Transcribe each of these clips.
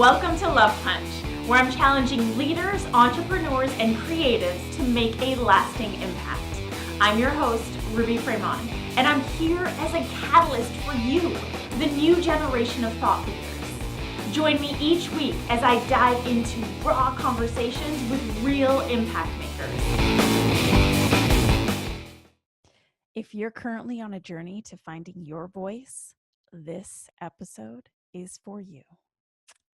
Welcome to Love Punch, where I'm challenging leaders, entrepreneurs, and creatives to make a lasting impact. I'm your host, Ruby Fremont, and I'm here as a catalyst for you, the new generation of thought leaders. Join me each week as I dive into raw conversations with real impact makers. If you're currently on a journey to finding your voice, this episode is for you.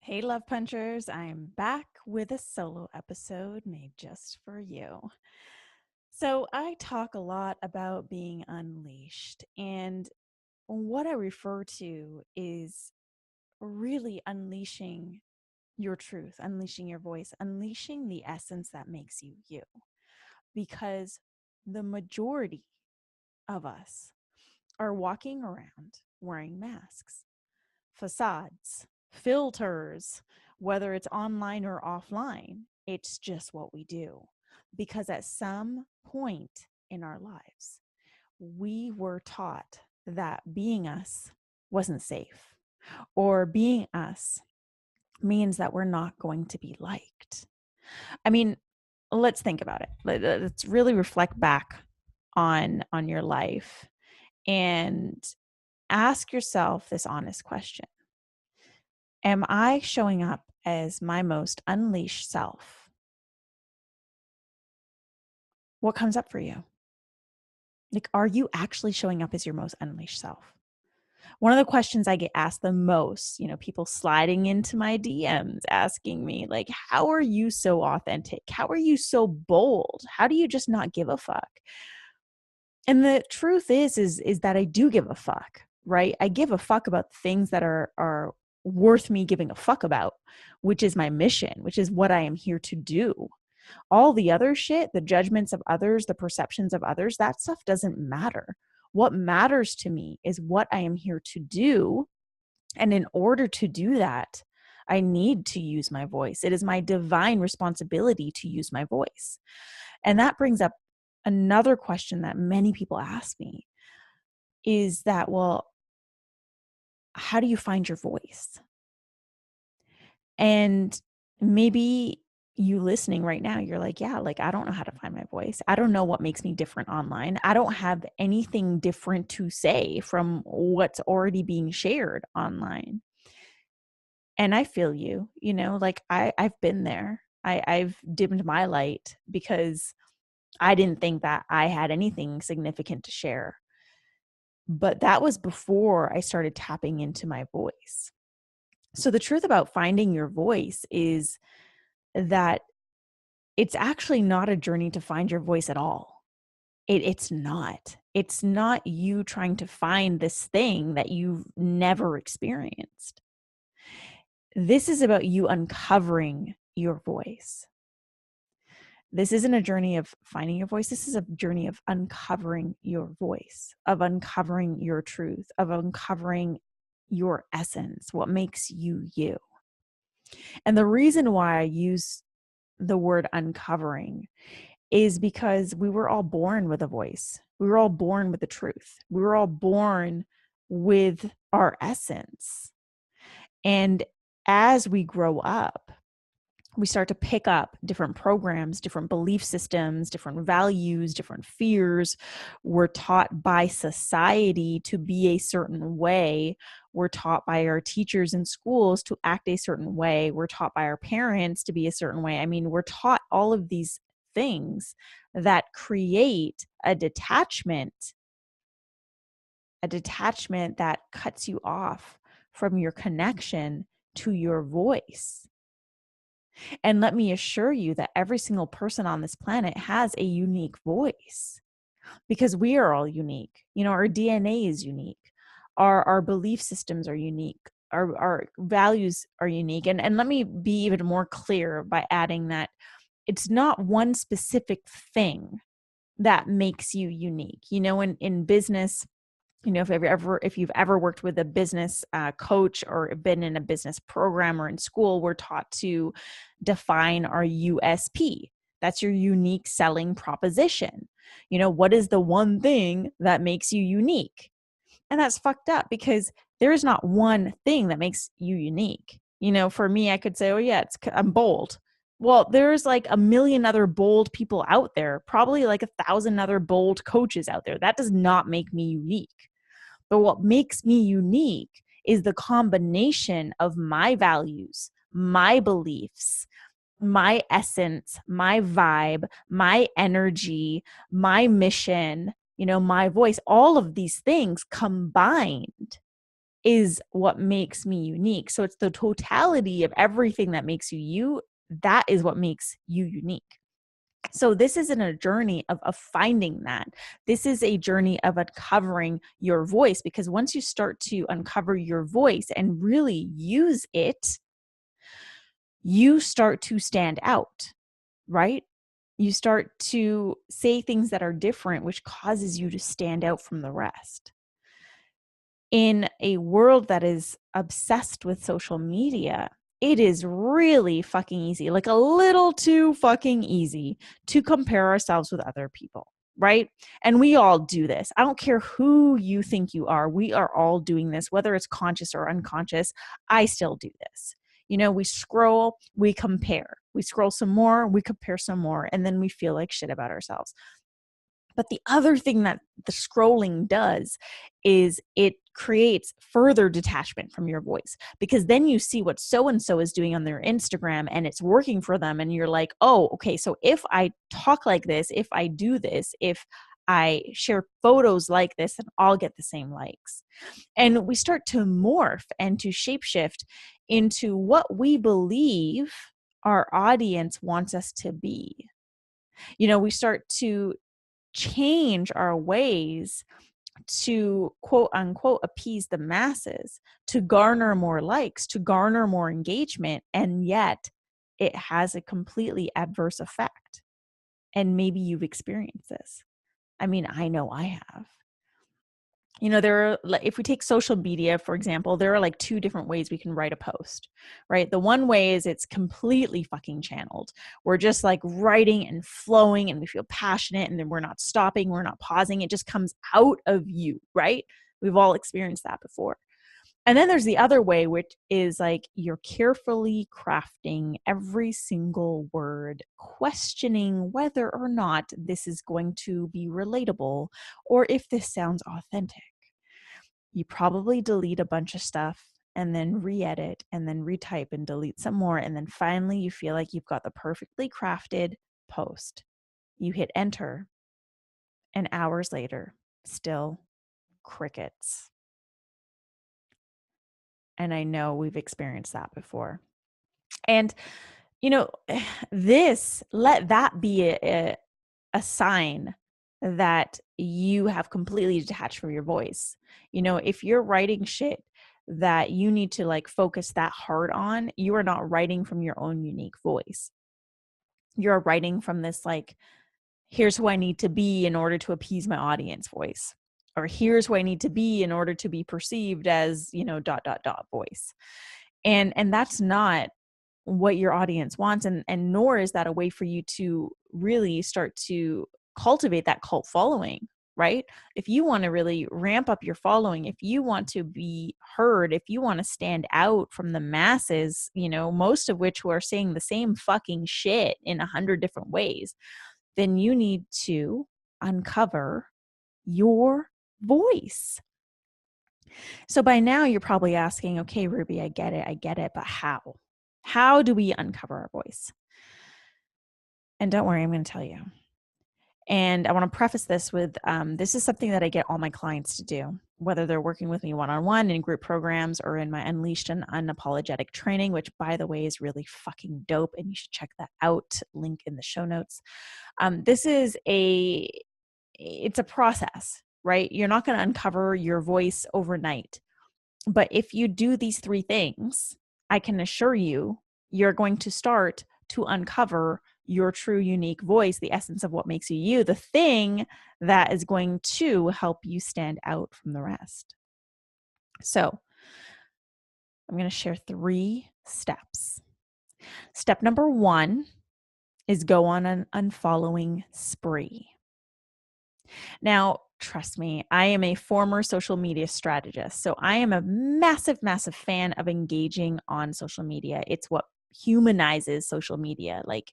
Hey, Love Punchers, I'm back with a solo episode made just for you. So I talk a lot about being unleashed, and what I refer to is really unleashing your truth, unleashing your voice, unleashing the essence that makes you you. Because the majority of us are walking around wearing masks, facades, filters, whether it's online or offline. It's just what we do. Because at some point in our lives, we were taught that being us wasn't safe, or being us means that we're not going to be liked. I mean, let's think about it. Let's really reflect back on your life and ask yourself this honest question. Am I showing up as my most unleashed self? What comes up for you? Like, are you actually showing up as your most unleashed self? One of the questions I get asked the most, people sliding into my DMs asking me, like, how are you so authentic? How are you so bold? How do you just not give a fuck? And the truth is that I do give a fuck, right? I give a fuck about things that are worth me giving a fuck about, which is my mission, which is what I am here to do. All the other shit, the judgments of others, the perceptions of others, that stuff doesn't matter. What matters to me is what I am here to do. And in order to do that, I need to use my voice. It is my divine responsibility to use my voice. And that brings up another question that many people ask me is that, well, how do you find your voice? And maybe you listening right now, you're like, yeah, like, I don't know how to find my voice. I don't know what makes me different online. I don't have anything different to say from what's already being shared online. And I feel you, like I've been there. I've dimmed my light because I didn't think that I had anything significant to share. But that was before I started tapping into my voice. So the truth about finding your voice is that it's actually not a journey to find your voice at all. It's not. It's not you trying to find this thing that you've never experienced. This is about you uncovering your voice. This isn't a journey of finding your voice. This is a journey of uncovering your voice, of uncovering your truth, of uncovering your essence, what makes you you. And the reason why I use the word uncovering is because we were all born with a voice. We were all born with the truth. We were all born with our essence. And as we grow up, we start to pick up different programs, different belief systems, different values, different fears. We're taught by society to be a certain way. We're taught by our teachers in schools to act a certain way. We're taught by our parents to be a certain way. I mean, we're taught all of these things that create a detachment that cuts you off from your connection to your voice. And let me assure you that every single person on this planet has a unique voice because we are all unique. Our DNA is unique. Our belief systems are unique. Our values are unique. And let me be even more clear by adding that it's not one specific thing that makes you unique. In business, if you've ever worked with a business coach or been in a business program or in school, we're taught to define our USP. That's your unique selling proposition. What is the one thing that makes you unique? And that's fucked up because there is not one thing that makes you unique. For me, I could say, oh yeah, I'm bold. Well, there's like a million other bold people out there, probably like 1,000 other bold coaches out there. That does not make me unique. But what makes me unique is the combination of my values, my beliefs, my essence, my vibe, my energy, my mission, my voice, all of these things combined is what makes me unique. So it's the totality of everything that makes you you. That is what makes you unique. So this isn't a journey of finding that. This is a journey of uncovering your voice, because once you start to uncover your voice and really use it, you start to stand out, right? You start to say things that are different, which causes you to stand out from the rest. In a world that is obsessed with social media, it is really fucking easy, like a little too fucking easy, to compare ourselves with other people, right? And we all do this. I don't care who you think you are. We are all doing this, whether it's conscious or unconscious. I still do this. We scroll, we compare. We scroll some more, we compare some more, and then we feel like shit about ourselves. But the other thing that the scrolling does is it creates further detachment from your voice, because then you see what so-and-so is doing on their Instagram and it's working for them. And you're like, oh, okay, so if I talk like this, if I do this, if I share photos like this, then I'll get the same likes. And we start to morph and to shapeshift into what we believe our audience wants us to be. We start to change our ways to quote unquote appease the masses, to garner more likes, to garner more engagement, and yet it has a completely adverse effect. And maybe you've experienced this. I mean, I know I have. If we take social media, for example, there are like two different ways we can write a post, right? The one way is it's completely fucking channeled. We're just like writing and flowing and we feel passionate, and then we're not stopping, we're not pausing. It just comes out of you, right? We've all experienced that before. And then there's the other way, which is like you're carefully crafting every single word, questioning whether or not this is going to be relatable or if this sounds authentic. You probably delete a bunch of stuff and then re-edit and then retype and delete some more. And then finally you feel like you've got the perfectly crafted post. You hit enter, and hours later, still crickets. And I know we've experienced that before. And, let that be a sign that you have completely detached from your voice. If you're writing shit that you need to like focus that hard on, you are not writing from your own unique voice. You're writing from this like, here's who I need to be in order to appease my audience voice, or here's who I need to be in order to be perceived as, dot, dot, dot voice. And that's not what your audience wants. And nor is that a way for you to really start to cultivate that cult following, right? If you want to really ramp up your following, if you want to be heard, if you want to stand out from the masses, most of which who are saying the same fucking shit in 100 different ways, then you need to uncover your voice. So by now you're probably asking, okay, Ruby, I get it, but how? How do we uncover our voice? And don't worry, I'm going to tell you. And I want to preface this with, this is something that I get all my clients to do, whether they're working with me one-on-one in group programs or in my Unleashed and Unapologetic training, which by the way is really fucking dope. And you should check that out. Link in the show notes. It's a process, right? You're not going to uncover your voice overnight. But if you do these 3 things, I can assure you, you're going to start to uncover your true unique voice, the essence of what makes you you, the thing that is going to help you stand out from the rest. So I'm going to share 3 steps. Step number 1 is go on an unfollowing spree. Now, Trust me, I am a former social media strategist. So I am a massive, massive fan of engaging on social media. It's what humanizes social media. Like,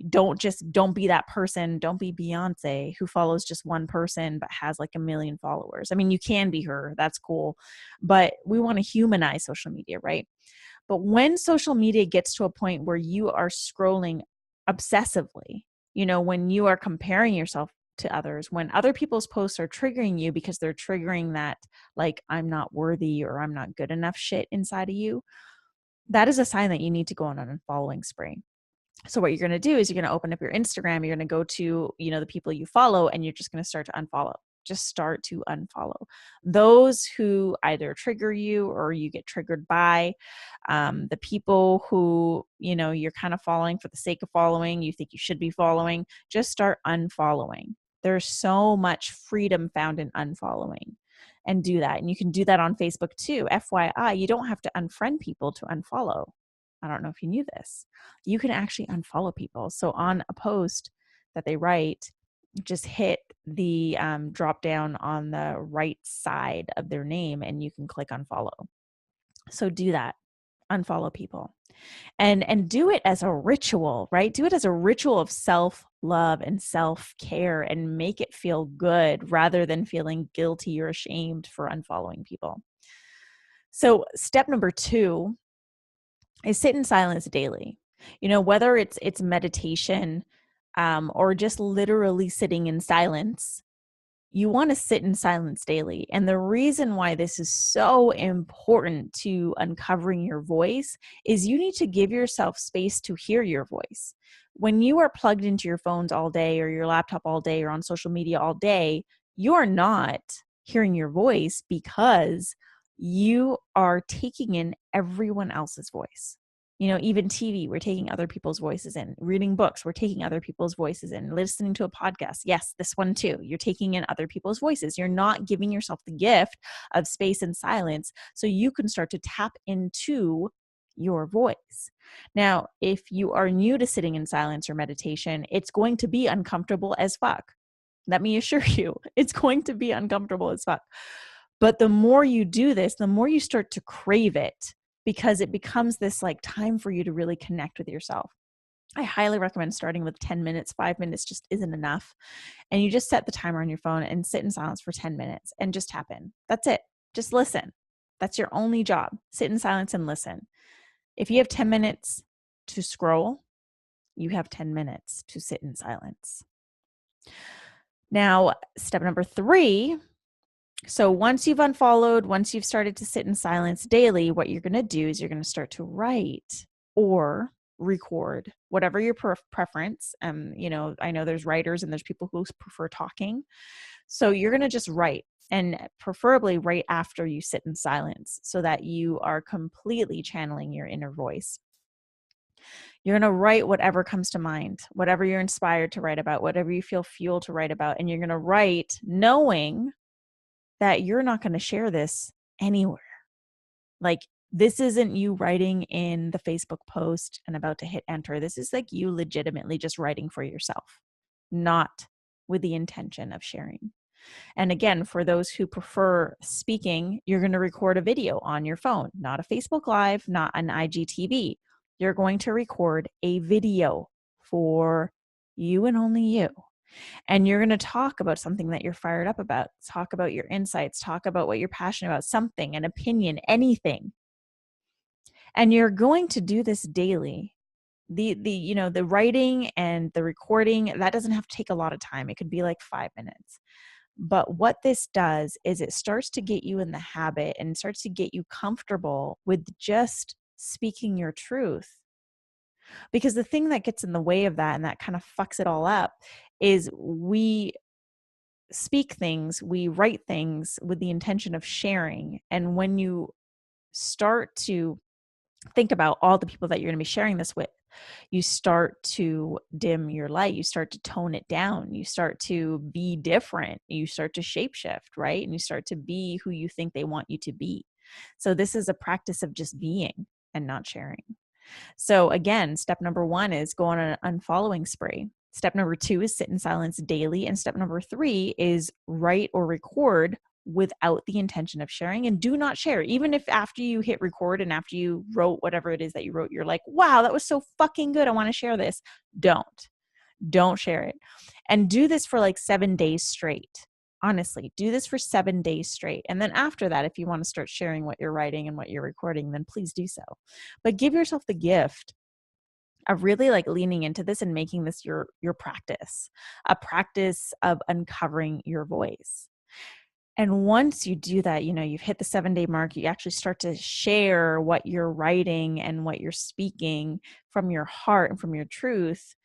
don't be that person. Don't be Beyonce who follows just one person but has like a million followers. I mean, you can be her. That's cool. But we want to humanize social media, right? But when social media gets to a point where you are scrolling obsessively, when you are comparing yourself to others, when other people's posts are triggering you because they're triggering that, like, I'm not worthy or I'm not good enough shit inside of you, that is a sign that you need to go on an unfollowing spree. So what you're going to do is you're going to open up your Instagram, you're going to go to, the people you follow, and you're just going to start to unfollow. Just start to unfollow those who either trigger you or you get triggered by, the people who, you're kind of following for the sake of following, you think you should be following. Just start unfollowing. There's so much freedom found in unfollowing, and do that. And you can do that on Facebook too. FYI, you don't have to unfriend people to unfollow. I don't know if you knew this. You can actually unfollow people. So on a post that they write, just hit the drop down on the right side of their name and you can click unfollow. So do that. Unfollow people. And do it as a ritual, right? Do it as a ritual of self-love and self-care, and make it feel good rather than feeling guilty or ashamed for unfollowing people. So step number 2 is sit in silence daily. Whether it's meditation, or just literally sitting in silence, you want to sit in silence daily. And the reason why this is so important to uncovering your voice is you need to give yourself space to hear your voice. When you are plugged into your phones all day or your laptop all day or on social media all day, you're not hearing your voice because you are taking in everyone else's voice. Even TV, we're taking other people's voices in. Reading books, we're taking other people's voices in. Listening to a podcast, yes, this one too. You're taking in other people's voices. You're not giving yourself the gift of space and silence so you can start to tap into your voice. Now, if you are new to sitting in silence or meditation, it's going to be uncomfortable as fuck. Let me assure you, it's going to be uncomfortable as fuck. But the more you do this, the more you start to crave it, because it becomes this like time for you to really connect with yourself. I highly recommend starting with 10 minutes. 5 minutes just isn't enough. And you just set the timer on your phone and sit in silence for 10 minutes and just tap in. That's it. Just listen. That's your only job. Sit in silence and listen. If you have 10 minutes to scroll, you have 10 minutes to sit in silence. Now, step number 3. So once you've unfollowed, once you've started to sit in silence daily, what you're going to do is you're going to start to write or record, whatever your preference. I know there's writers and there's people who prefer talking. So you're going to just write, and preferably right after you sit in silence so that you are completely channeling your inner voice. You're going to write whatever comes to mind, whatever you're inspired to write about, whatever you feel fueled to write about. And you're going to write knowing that you're not going to share this anywhere. Like, this isn't you writing in the Facebook post and about to hit enter. This is like you legitimately just writing for yourself, not with the intention of sharing. And again, for those who prefer speaking, you're going to record a video on your phone, not a Facebook Live, not an IGTV. You're going to record a video for you and only you. And you're going to talk about something that you're fired up about. Talk about your insights. Talk about what you're passionate about, something, an opinion, anything. And you're going to do this daily. The writing and the recording, that doesn't have to take a lot of time. It could be like 5 minutes. But what this does is it starts to get you in the habit and starts to get you comfortable with just speaking your truth. Because the thing that gets in the way of that and that kind of fucks it all up is we speak things, we write things with the intention of sharing. And when you start to think about all the people that you're going to be sharing this with, you start to dim your light, you start to tone it down, you start to be different, you start to shapeshift, right? And you start to be who you think they want you to be. So this is a practice of just being and not sharing. So again, step number 1 is go on an unfollowing spree. Step number 2 is sit in silence daily. And step number 3 is write or record without the intention of sharing, and do not share. Even if after you hit record and after you wrote whatever it is that you wrote, you're like, wow, that was so fucking good, I want to share this. Don't share it. And do this for like 7 days straight. Honestly, do this for 7 days straight. And then after that, if you want to start sharing what you're writing and what you're recording, then please do so. But give yourself the gift of really like leaning into this and making this your practice, a practice of uncovering your voice. And once you do that, you've hit the 7-day mark, you actually start to share what you're writing and what you're speaking from your heart and from your truth.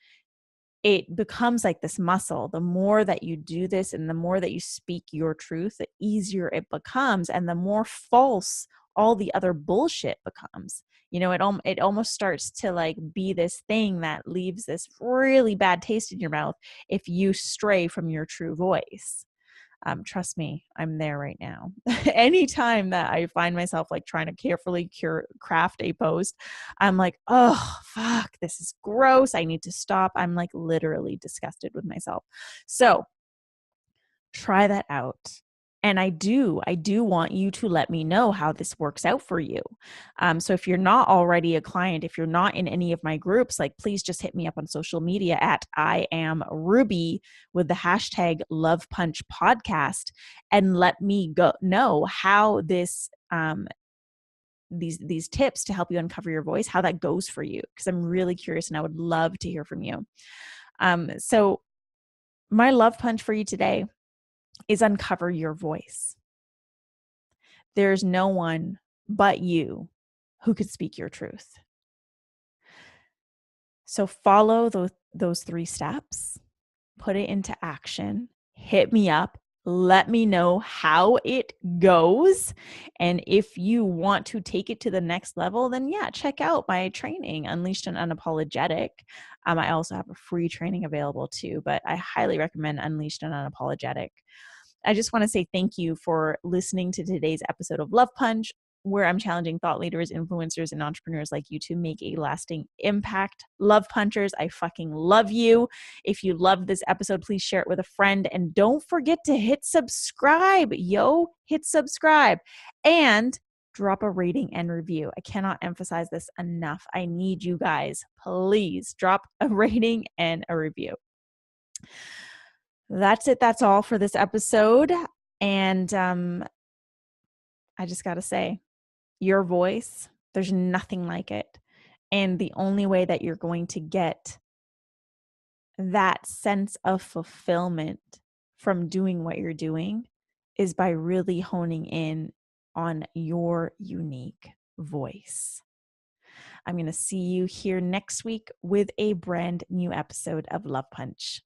It becomes like this muscle. The more that you do this and the more that you speak your truth, the easier it becomes and the more false all the other bullshit becomes. It almost starts to like be this thing that leaves this really bad taste in your mouth if you stray from your true voice. Trust me, I'm there right now. Anytime that I find myself like trying to carefully craft a post, I'm like, oh, fuck, this is gross. I need to stop. I'm like literally disgusted with myself. So try that out. And I do want you to let me know how this works out for you. So if you're not already a client, if you're not in any of my groups, like please just hit me up on social media at I am Ruby with the hashtag Love Punch Podcast and let me know how this these tips to help you uncover your voice, how that goes for you, because I'm really curious and I would love to hear from you. So my love punch for you today is uncover your voice. There's no one but you who could speak your truth. So follow those 3 steps, put it into action, hit me up, let me know how it goes. And if you want to take it to the next level, then yeah, check out my training, Unleashed and Unapologetic. I also have a free training available too, but I highly recommend Unleashed and Unapologetic. I just want to say thank you for listening to today's episode of Love Punch, where I'm challenging thought leaders, influencers, and entrepreneurs like you to make a lasting impact. Love Punchers, I fucking love you. If you love this episode, please share it with a friend. And don't forget to hit subscribe. Hit subscribe. And drop a rating and review. I cannot emphasize this enough. I need you guys. Please drop a rating and a review. That's it. That's all for this episode. And I just got to say, your voice, there's nothing like it. And the only way that you're going to get that sense of fulfillment from doing what you're doing is by really honing in on your unique voice. I'm going to see you here next week with a brand new episode of Love Punch.